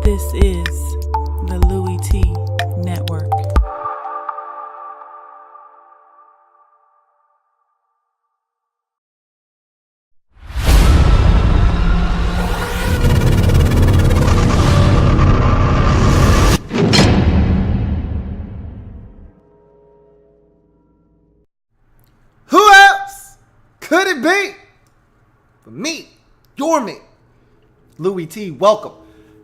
This is the Louie T Network. Who else could it be? For me, your me, Louie T. Welcome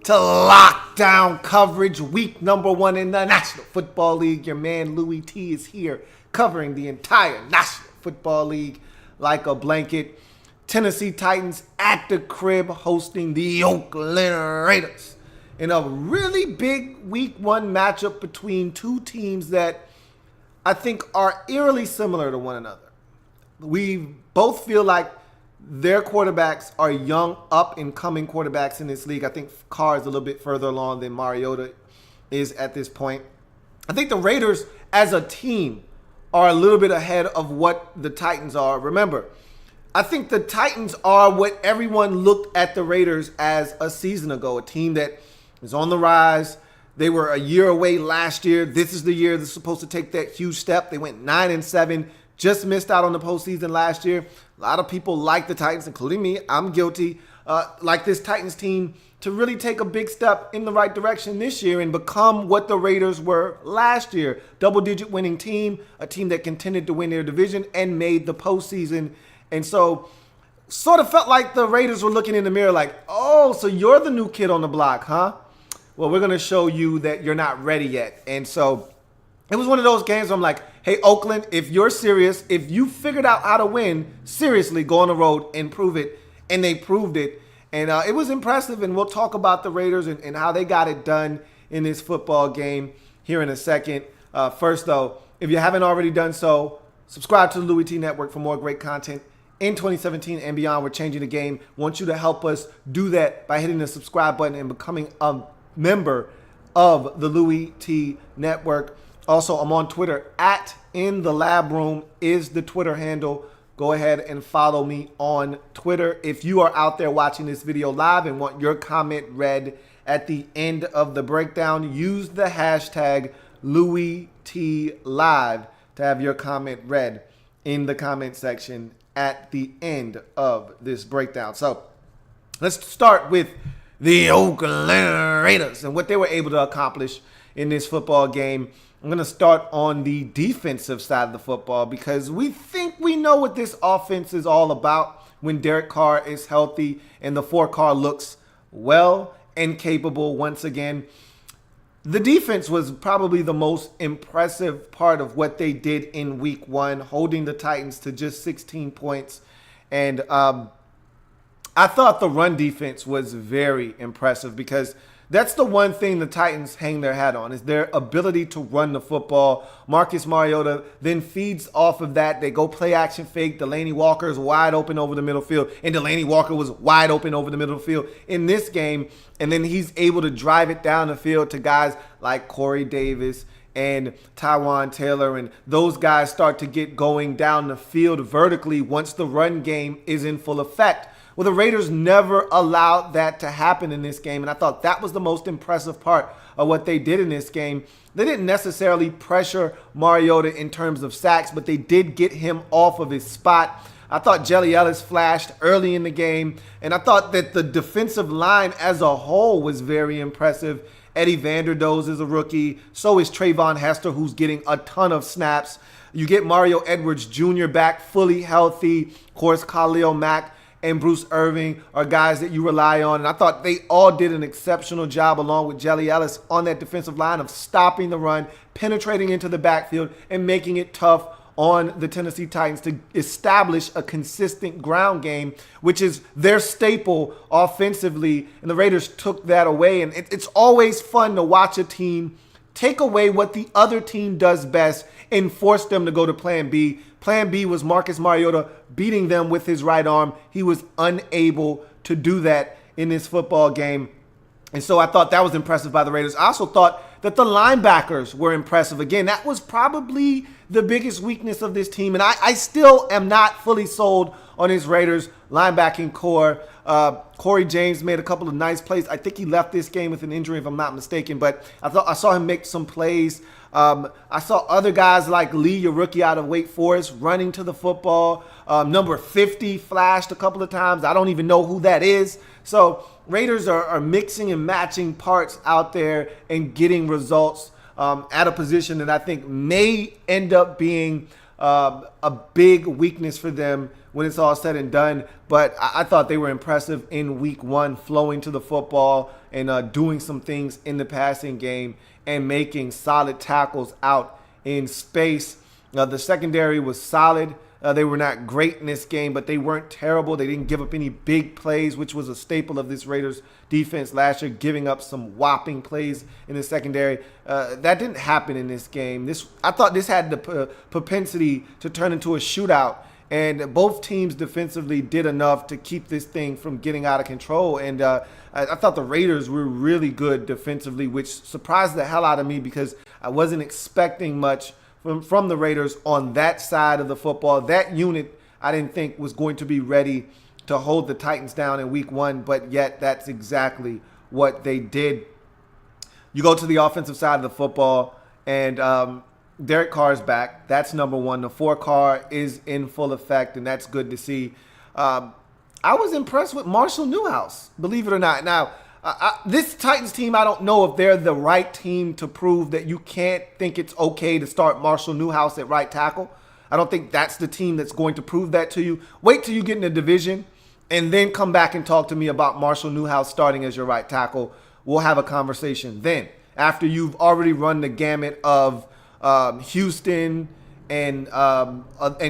to Lockdown Coverage, week number 1 in the National Football League. Your man Louie T is here covering the entire National Football League like a blanket. Tennessee Titans at the crib hosting the Oakland Raiders in a really big week 1 matchup between two teams that I think are eerily similar to one another. We both feel like their quarterbacks are young, up-and-coming quarterbacks in this league. I think Carr is a little bit further along than Mariota is at this point. I think the Raiders, as a team, are a little bit ahead of what the Titans are. Remember, I think the Titans are what everyone looked at the Raiders as a season ago, a team that is on the rise. They were a year away last year. This is the year they're supposed to take that huge step. They went 9-7, just missed out on the postseason last year. A lot of people like the Titans, including me. I'm guilty. Like this Titans team to really take a big step in the right direction this year and become what the Raiders were last year. Double-digit winning team, a team that contended to win their division and made the postseason. And so sort of felt like the Raiders were looking in the mirror like, oh, so you're the new kid on the block, huh? Well, we're going to show you that you're not ready yet. And so it was one of those games where I'm like, hey, Oakland, if you're serious, if you figured out how to win, seriously, go on the road and prove it. And they proved it. And it was impressive. And we'll talk about the Raiders and how they got it done in this football game here in a second. First, though, if you haven't already done so, subscribe to the Louie T Network for more great content. In 2017 and beyond, we're changing the game. Want you to help us do that by hitting the subscribe button and becoming a member of the Louie T Network. Also, I'm on Twitter at In the Lab Room is the Twitter handle. Go ahead and follow me on Twitter. If you are out there watching this video live and want your comment read at the end of the breakdown, use the hashtag LouieTLive to have your comment read in the comment section at the end of this breakdown. So let's start with the Oakland Raiders and what they were able to accomplish in this football game. I'm going to start on the defensive side of the football because we think we know what this offense is all about when Derek Carr is healthy and the 4-car looks well and capable once again. The defense was probably the most impressive part of what they did in week 1, holding the Titans to just 16 points. And I thought the run defense was very impressive because that's the one thing the Titans hang their hat on is their ability to run the football. Marcus Mariota then feeds off of that. They go play action fake. Delanie Walker is wide open over the middle field, and Delanie Walker was wide open over the middle field in this game. And then he's able to drive it down the field to guys like Corey Davis and Tywan Taylor, and those guys start to get going down the field vertically once the run game is in full effect. Well, the Raiders never allowed that to happen in this game, and I thought that was the most impressive part of what they did in this game. They didn't necessarily pressure Mariota in terms of sacks, but they did get him off of his spot. I thought Jelly Ellis flashed early in the game, and I thought that the defensive line as a whole was very impressive. Eddie Vanderdoes is a rookie. So is Trayvon Hester, who's getting a ton of snaps. You get Mario Edwards Jr. back fully healthy. Of course, Khalil Mack and Bruce Irving are guys that you rely on. And I thought they all did an exceptional job along with Jelly Ellis on that defensive line of stopping the run, penetrating into the backfield, and making it tough on the Tennessee Titans to establish a consistent ground game, which is their staple offensively. And the Raiders took that away. And it's always fun to watch a team take away what the other team does best and force them to go to plan B. Plan B was Marcus Mariota beating them with his right arm. He was unable to do that in this football game. And so I thought that was impressive by the Raiders. I also thought that the linebackers were impressive. Again, that was probably the biggest weakness of this team. And I still am not fully sold on his Raiders linebacking core. Corey James made a couple of nice plays. I think he left this game with an injury, if I'm not mistaken, but I saw him make some plays. I saw other guys like Lee, a rookie out of Wake Forest, running to the football. Number 50 flashed a couple of times. I don't even know who that is. So Raiders are mixing and matching parts out there and getting results at a position that I think may end up being a big weakness for them when it's all said and done. But I thought they were impressive in week one, flowing to the football and doing some things in the passing game and making solid tackles out in space. The secondary was solid. They were not great in this game, but they weren't terrible. They didn't give up any big plays, which was a staple of this Raiders defense last year, giving up some whopping plays in the secondary. That didn't happen in this game. I thought this had the propensity to turn into a shootout, and both teams defensively did enough to keep this thing from getting out of control. And I thought the Raiders were really good defensively, which surprised the hell out of me because I wasn't expecting much from the Raiders on that side of the football. That unit I didn't think was going to be ready to hold the Titans down in week one, but yet that's exactly what they did. You go to the offensive side of the football, and Derek Carr's back. That's number one. The 4 car is in full effect, and that's good to see. I was impressed with Marshall Newhouse, believe it or not. Now, this Titans team, I don't know if they're the right team to prove that you can't think it's okay to start Marshall Newhouse at right tackle. I don't think that's the team that's going to prove that to you. Wait till you get in the division and then come back and talk to me about Marshall Newhouse starting as your right tackle. We'll have a conversation then, after you've already run the gamut of Houston and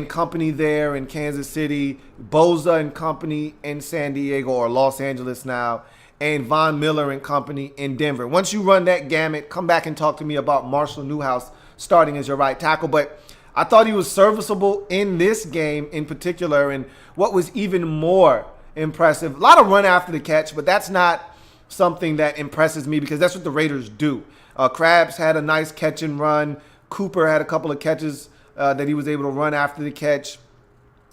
company there in Kansas City, Boza and company in San Diego or Los Angeles now, and Von Miller and company in Denver. Once you run that gamut, come back and talk to me about Marshall Newhouse starting as your right tackle. But I thought he was serviceable in this game in particular. And what was even more impressive, a lot of run after the catch, but that's not something that impresses me because that's what the Raiders do. Krabs had a nice catch and run. Cooper had a couple of catches that he was able to run after the catch.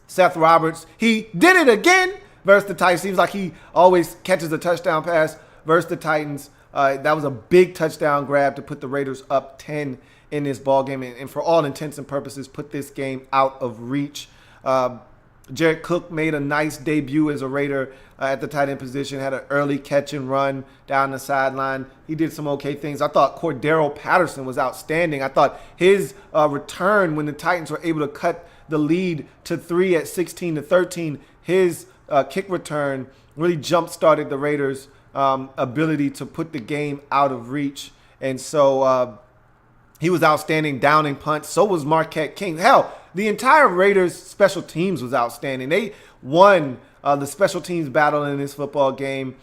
Seth Roberts, he did it again versus the Titans. Seems like he always catches a touchdown pass versus the Titans. That was a big touchdown grab to put the Raiders up 10 in this ballgame and for all intents and purposes put this game out of reach. Jared Cook made a nice debut as a Raider at the tight end position, had an early catch and run down the sideline. He did some okay things. I thought Cordero Patterson was outstanding. I thought his return when the Titans were able to cut the lead to 3 at 16-13, his kick return really jump-started the Raiders' ability to put the game out of reach. And so he was outstanding down and punt. So was Marquette King. Hell, the entire Raiders' special teams was outstanding. They won the special teams battle in this football game.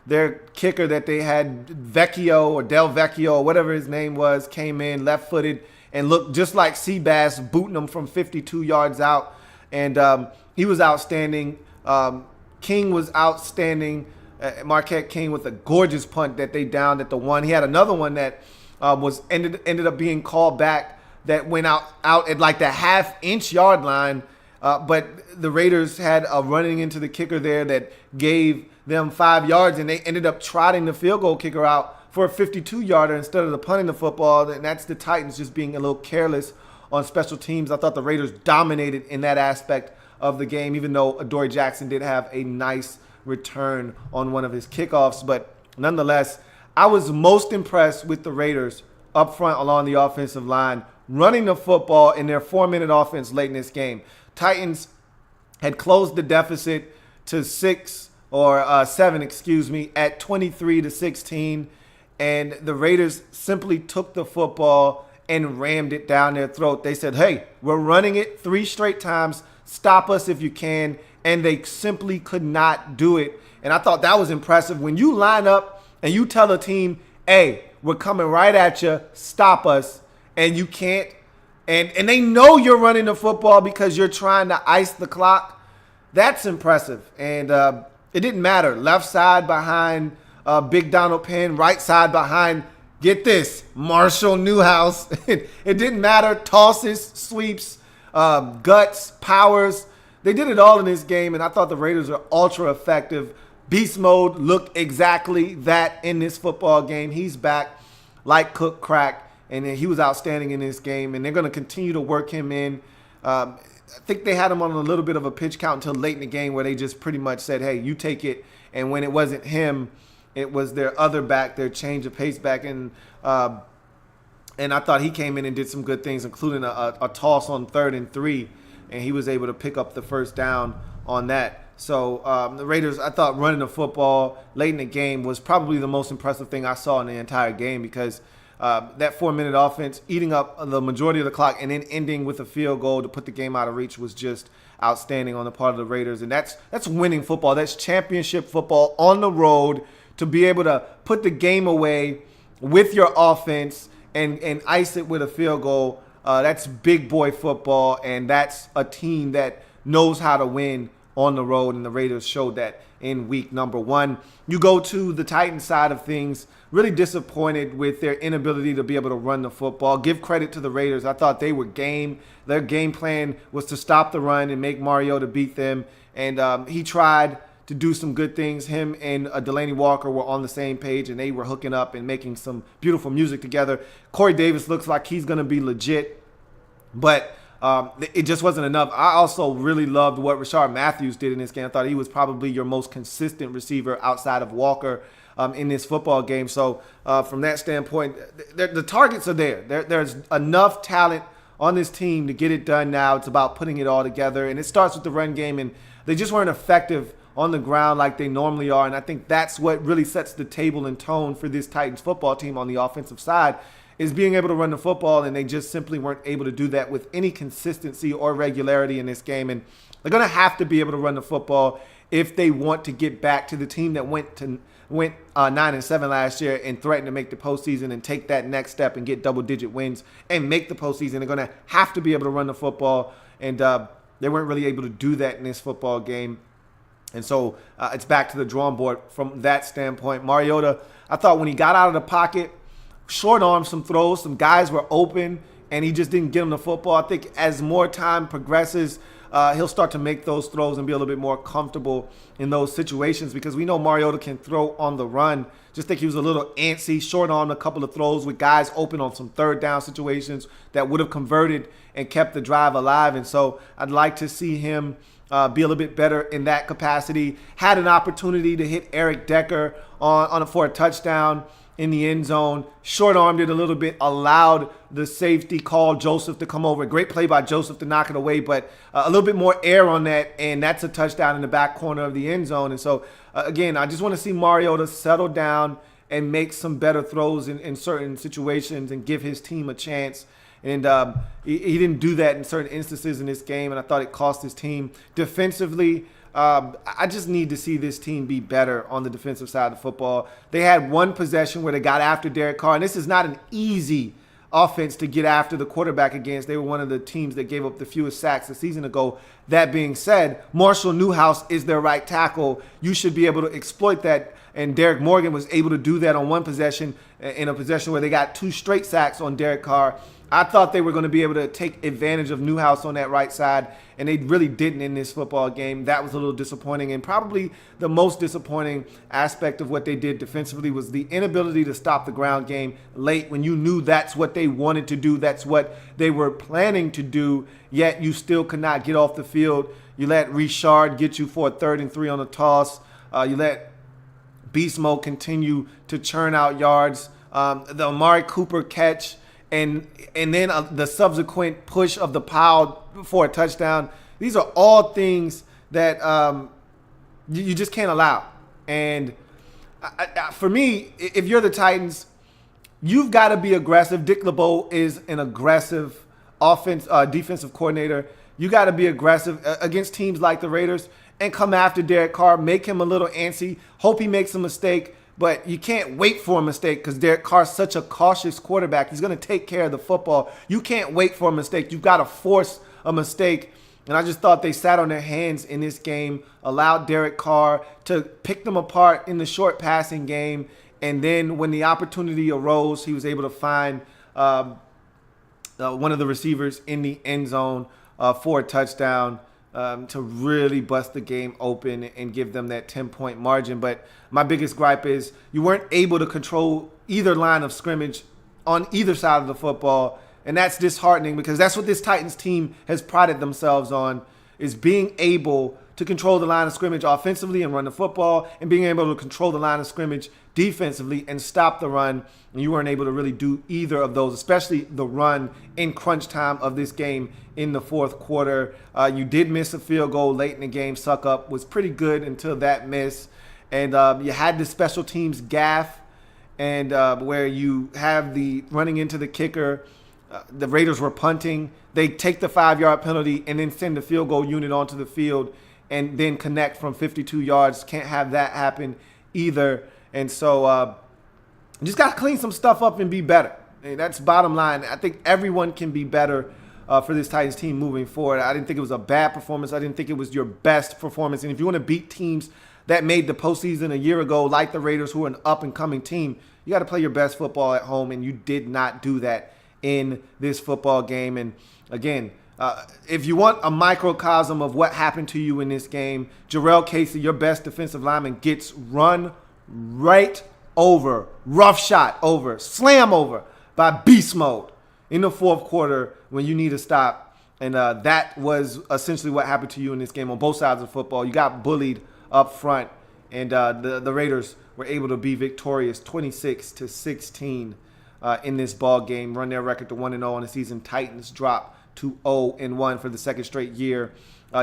Their kicker that they had, Vecchio or Del Vecchio or whatever his name was, came in left-footed and looked just like Seabass, booting them from 52 yards out. And he was outstanding. King was outstanding. Marquette King with a gorgeous punt that they downed at the 1. He had another one that ended up being called back that went out at like the half-inch yard line. But the Raiders had a running into the kicker there that gave them 5 yards, and they ended up trotting the field goal kicker out for a 52-yarder instead of the punting the football. And that's the Titans just being a little careless on special teams. I thought the Raiders dominated in that aspect of the game, even though Adoree Jackson did have a nice return on one of his kickoffs. But nonetheless, I was most impressed with the Raiders up front along the offensive line, running the football in their 4-minute offense late in this game. Titans had closed the deficit to 7, at 23-16. And the Raiders simply took the football and rammed it down their throat. They said, hey, we're running it 3 straight times. Stop us if you can. And they simply could not do it. And I thought that was impressive. When you line up and you tell a team, hey, we're coming right at you, stop us, and you can't. And they know you're running the football because you're trying to ice the clock. That's impressive. And it didn't matter. Left side behind Big Donald Penn, right side behind, get this, Marshall Newhouse. It didn't matter. Tosses, sweeps, guts, powers. they did it all in this game, and I thought the Raiders are ultra effective. Beast mode looked exactly that in this football game. He's back like cook crack, and he was outstanding in this game, and they're going to continue to work him in. I think they had him on a little bit of a pitch count until late in the game where they just pretty much said, hey, you take it. And when it wasn't him, it was their other back, their change of pace back. And I thought he came in and did some good things, including a toss on 3rd and 3. And he was able to pick up the first down on that. So the Raiders, I thought running the football late in the game was probably the most impressive thing I saw in the entire game, because that 4-minute offense, eating up the majority of the clock and then ending with a field goal to put the game out of reach, was just outstanding on the part of the Raiders. And that's winning football. That's championship football on the road, to be able to put the game away with your offense and ice it with a field goal. That's big boy football, and that's a team that knows how to win on the road, and the Raiders showed that in week number 1. You go to the Titans side of things, really disappointed with their inability to be able to run the football. Give credit to the Raiders. I thought they were game. Their game plan was to stop the run and make Mariota beat them, and he tried to do some good things. Him and Delaney Walker were on the same page, and they were hooking up and making some beautiful music together. Corey Davis looks like he's going to be legit, but it just wasn't enough. I also really loved what Rashard Matthews did in this game. I thought he was probably your most consistent receiver outside of Walker in this football game. So from that standpoint, the targets are there. There's enough talent on this team to get it done now. It's about putting it all together, and it starts with the run game, and they just weren't effective on the ground like they normally are. And I think that's what really sets the table and tone for this Titans football team on the offensive side, is being able to run the football, and they just simply weren't able to do that with any consistency or regularity in this game. And they're going to have to be able to run the football if they want to get back to the team that went 9-7 last year and threatened to make the postseason and take that next step and get double-digit wins and make the postseason. They're going to have to be able to run the football, and they weren't really able to do that in this football game. And so it's back to the drawing board from that standpoint. Mariota, I thought when he got out of the pocket, short arm some throws, some guys were open, and he just didn't get them the football. I think as more time progresses, he'll start to make those throws and be a little bit more comfortable in those situations, because we know Mariota can throw on the run. Just think he was a little antsy, short armed a couple of throws with guys open on some 3rd down situations that would have converted and kept the drive alive. And so I'd like to see him be a little bit better in that capacity. Had an opportunity to hit Eric Decker for a touchdown in the end zone. Short-armed it a little bit, allowed the safety call Joseph to come over. Great play by Joseph to knock it away, but a little bit more air on that, and that's a touchdown in the back corner of the end zone. And so, again, I just want to see Mariota settle down and make some better throws in certain situations and give his team a chance. And he didn't do that in certain instances in this game, and I thought it cost his team. Defensively, I just need to see this team be better on the defensive side of the football. They had one possession where they got after Derek Carr, and this is not an easy offense to get after the quarterback against. They were one of the teams that gave up the fewest sacks a season ago. That being said, Marshall Newhouse is their right tackle. You should be able to exploit that, and Derek Morgan was able to do that on one possession, in a possession where they got 2 straight sacks on Derek Carr. I thought they were going to be able to take advantage of Newhouse on that right side, and they really didn't in this football game. That was a little disappointing, and probably the most disappointing aspect of what they did defensively was the inability to stop the ground game late when you knew that's what they wanted to do, that's what they were planning to do, yet you still could not get off the field. You let Richard get you for a 3rd and 3 on the toss. You let Beast Mode continue to churn out yards. The Amari Cooper catch, and then the subsequent push of the Powell for a touchdown. These are all things that you just can't allow. And for me, if you're the Titans, you've got to be aggressive. Dick LeBeau is an aggressive defensive coordinator. You got to be aggressive against teams like the Raiders and come after Derek Carr, make him a little antsy, hope he makes a mistake. But you can't wait for a mistake, because Derek Carr's such a cautious quarterback. He's going to take care of the football. You can't wait for a mistake. You've got to force a mistake. And I just thought they sat on their hands in this game, allowed Derek Carr to pick them apart in the short passing game. And then when the opportunity arose, he was able to find one of the receivers in the end zone for a touchdown. to really bust the game open and give them that 10-point margin. But my biggest gripe is you weren't able to control either line of scrimmage on either side of the football. And that's disheartening because that's what this Titans team has prided themselves on, is being able to control the line of scrimmage offensively and run the football, and being able to control the line of scrimmage defensively and stop the run. And you weren't able to really do either of those, especially the run in crunch time of this game in the fourth quarter. You did miss a field goal late in the game. Suck up was pretty good until that miss. And you had the special teams gaff, and where you have the running into the kicker. The Raiders were punting. They take the 5-yard penalty and then send the field goal unit onto the field and then connect from 52 yards. Can't have that happen either. And so just got to clean some stuff up and be better. And that's bottom line. I think everyone can be better for this Titans team moving forward. I didn't think it was a bad performance. I didn't think it was your best performance. And if you want to beat teams that made the postseason a year ago, like the Raiders, who are an up-and-coming team, you got to play your best football at home, and you did not do that in this football game. And again, if you want a microcosm of what happened to you in this game, Jarrell Casey, your best defensive lineman, gets run right over, rough shot over, slam over by beast mode in the fourth quarter when you need to stop. And that was essentially what happened to you in this game on both sides of the football. You got bullied up front, and the Raiders were able to be victorious 26-16 in this ball game, run their record to 1-0 on the season. Titans drop to 0-1 for the second straight year.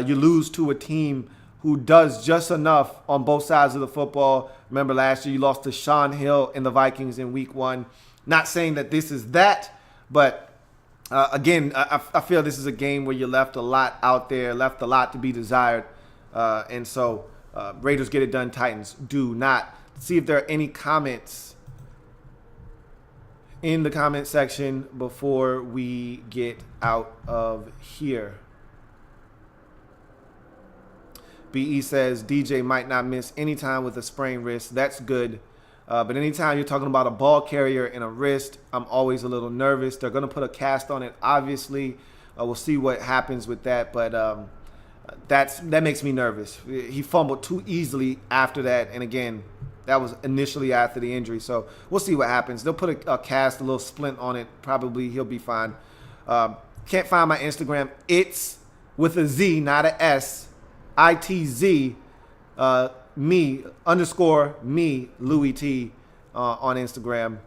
You lose to a team who does just enough on both sides of the football. Remember last year you lost to Sean Hill and the Vikings in week 1. Not saying that this is that, but again, I feel this is a game where you left a lot out there, left a lot to be desired. And so Raiders get it done, Titans do not. Let's see if there are any comments in the comment section before we get out of here. BE says DJ might not miss any time with a sprained wrist. That's good. But anytime you're talking about a ball carrier and a wrist, I'm always a little nervous. They're going to put a cast on it, obviously. We'll see what happens with that. But that makes me nervous. He fumbled too easily after that. And again, that was initially after the injury. So we'll see what happens. They'll put a cast, a little splint on it. Probably he'll be fine. Can't find my Instagram. It's with a Z, not a S. ITZ, me, Louie T, on Instagram.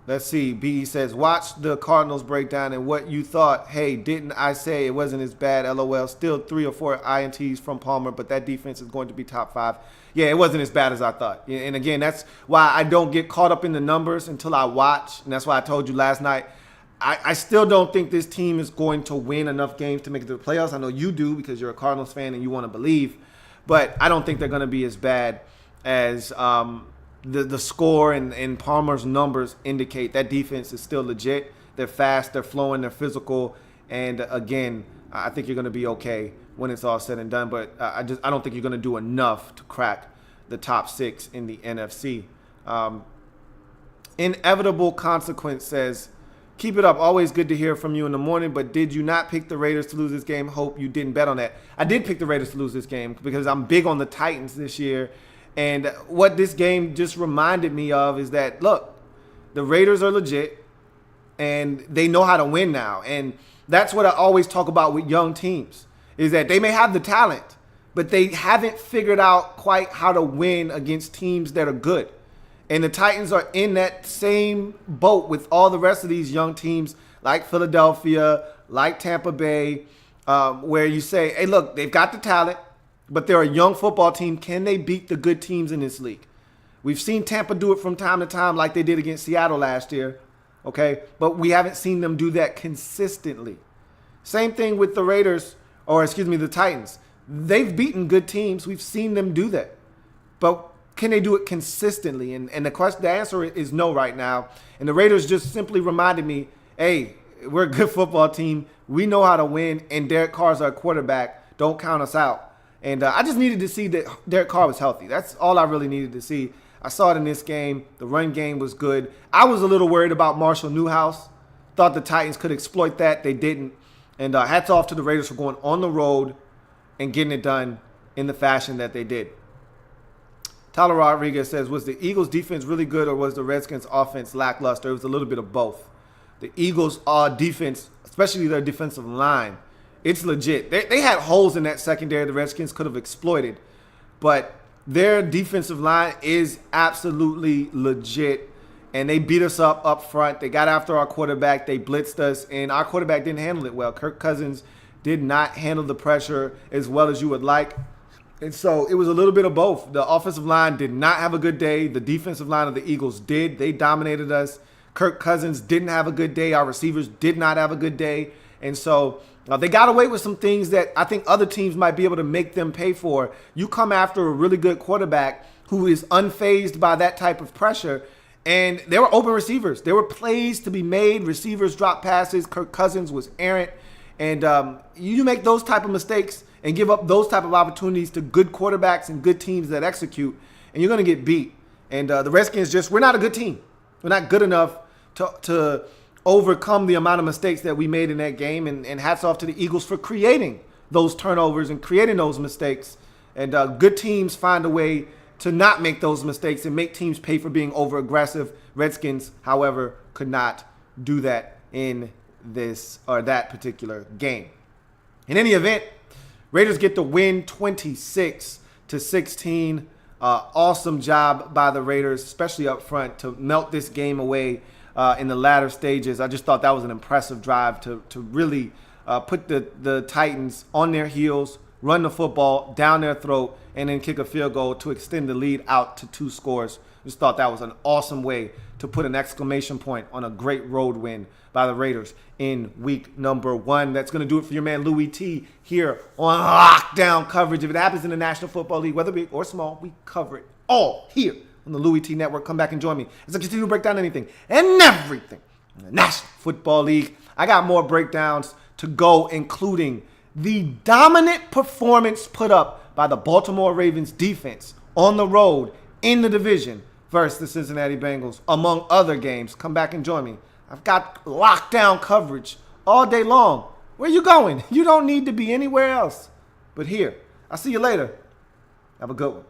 Let's see. BE says, watch the Cardinals breakdown and what you thought. Hey, didn't I say it wasn't as bad? LOL. Still 3 or 4 INTs from Palmer, but that defense is going to be top 5. Yeah, it wasn't as bad as I thought. And again, that's why I don't get caught up in the numbers until I watch. And that's why I told you last night, I still don't think this team is going to win enough games to make it to the playoffs. I know you do because you're a Cardinals fan and you want to believe. But I don't think they're going to be as bad as the score and Palmer's numbers indicate. That defense is still legit. They're fast, they're flowing, they're physical. And again, I think you're going to be okay when it's all said and done. But I don't think you're going to do enough to crack the top 6 in the NFC. Inevitable Consequence says, keep it up. Always good to hear from you in the morning. But did you not pick the Raiders to lose this game? Hope you didn't bet on that. I did pick the Raiders to lose this game because I'm big on the Titans this year. And what this game just reminded me of is that, look, the Raiders are legit and they know how to win now. And that's what I always talk about with young teams, is that they may have the talent, but they haven't figured out quite how to win against teams that are good. And the Titans are in that same boat with all the rest of these young teams like Philadelphia, like Tampa Bay, where you say, hey, look, they've got the talent, but they're a young football team. Can they beat the good teams in this league? We've seen Tampa do it from time to time like they did against Seattle last year, okay? But we haven't seen them do that consistently. Same thing with the Raiders, the Titans. They've beaten good teams. We've seen them do that. But can they do it consistently? And the answer is no right now. And the Raiders just simply reminded me, hey, we're a good football team. We know how to win, and Derek Carr's our quarterback. Don't count us out. And I just needed to see that Derek Carr was healthy. That's all I really needed to see. I saw it in this game. The run game was good. I was a little worried about Marshall Newhouse. Thought the Titans could exploit that. They didn't. And hats off to the Raiders for going on the road and getting it done in the fashion that they did. Tyler Rodriguez says, was the Eagles' defense really good or was the Redskins' offense lackluster? It was a little bit of both. The Eagles' defense, especially their defensive line, it's legit. They had holes in that secondary the Redskins could have exploited, but their defensive line is absolutely legit, and they beat us up front. They got after our quarterback. They blitzed us, and our quarterback didn't handle it well. Kirk Cousins did not handle the pressure as well as you would like. And so it was a little bit of both. The offensive line did not have a good day. The defensive line of the Eagles did. They dominated us. Kirk Cousins didn't have a good day. Our receivers did not have a good day. And so they got away with some things that I think other teams might be able to make them pay for. You come after a really good quarterback who is unfazed by that type of pressure, and there were open receivers. There were plays to be made. Receivers dropped passes. Kirk Cousins was errant. And you make those type of mistakes and give up those type of opportunities to good quarterbacks and good teams that execute, and you're going to get beat. And the Redskins we're not a good team. We're not good enough to overcome the amount of mistakes that we made in that game. And hats off to the Eagles for creating those turnovers and creating those mistakes. And good teams find a way to not make those mistakes and make teams pay for being over-aggressive. Redskins, however, could not do that in this or that particular game. In any event, Raiders get the win 26-16. Awesome job by the Raiders, especially up front, to melt this game away in the latter stages. I just thought that was an impressive drive to really put the Titans on their heels, run the football down their throat, and then kick a field goal to extend the lead out to 2 scores. Just thought that was an awesome way to put an exclamation point on a great road win by the Raiders in week number 1. That's going to do it for your man Louie T here on Lockdown Coverage. If it happens in the National Football League, whether big or small, we cover it all here on the Louie T Network. Come back and join me as I continue to break down anything and everything in the National Football League. I got more breakdowns to go, including the dominant performance put up by the Baltimore Ravens defense on the road in the division versus the Cincinnati Bengals, among other games. Come back and join me. I've got lockdown coverage all day long. Where you going? You don't need to be anywhere else but here. I'll see you later. Have a good one.